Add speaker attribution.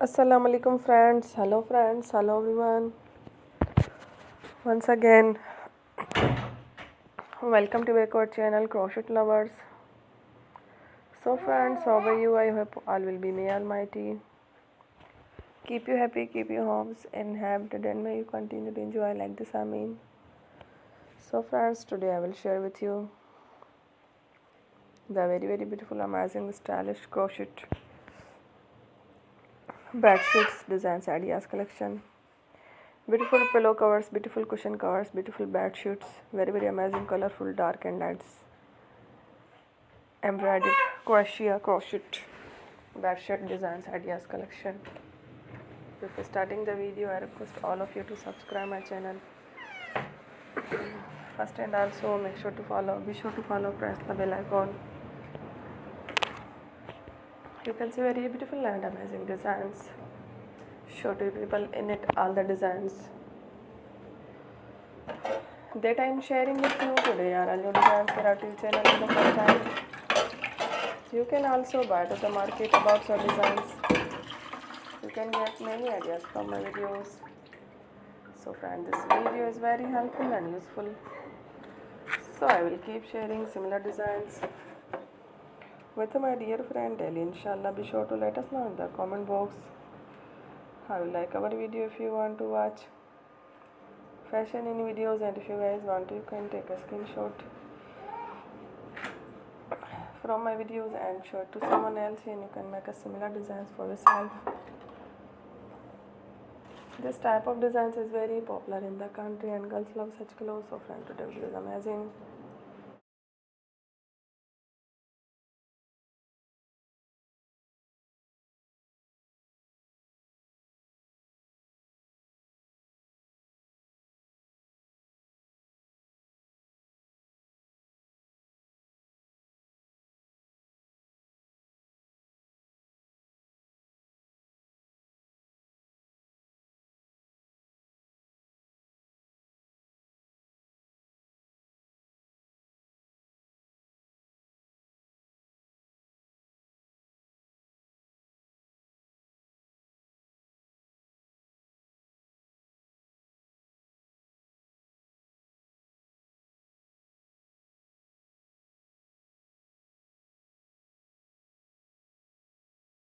Speaker 1: Assalamu alaikum friends. Hello everyone. Once again, welcome to back our channel Crochet Lovers. So friends, how are you? I hope all will be may almighty. Keep you happy, keep your homes inhabited, and may you continue to enjoy like this. Amen. So friends, today I will share with you the very beautiful, amazing, stylish crochet bedsheets designs ideas collection. Beautiful pillow covers, beautiful cushion covers, beautiful bed sheets, very amazing, colorful, dark and lights. Embroidered crochet bed sheet designs ideas collection. Before starting the video, I request all of you to subscribe my channel. First and also make sure to follow. Be sure to follow. Press the bell icon. You can see very beautiful and amazing designs. Show to people in it all the designs that I am sharing with you today are all new designs for our channel in the first time. You can also buy to the market about your designs. You can get many ideas from my videos. So friend, this video is very helpful and useful. So I will keep sharing similar designs with my dear friend daily. Inshallah, be sure to let us know in the comment box how you like our video. If you want to watch fashion in videos, and if you guys want to, you can take a screenshot from my videos and show it to someone else, and you can make a similar designs for yourself. This type of designs is very popular in the country and girls love such clothes. So friend, today video is amazing.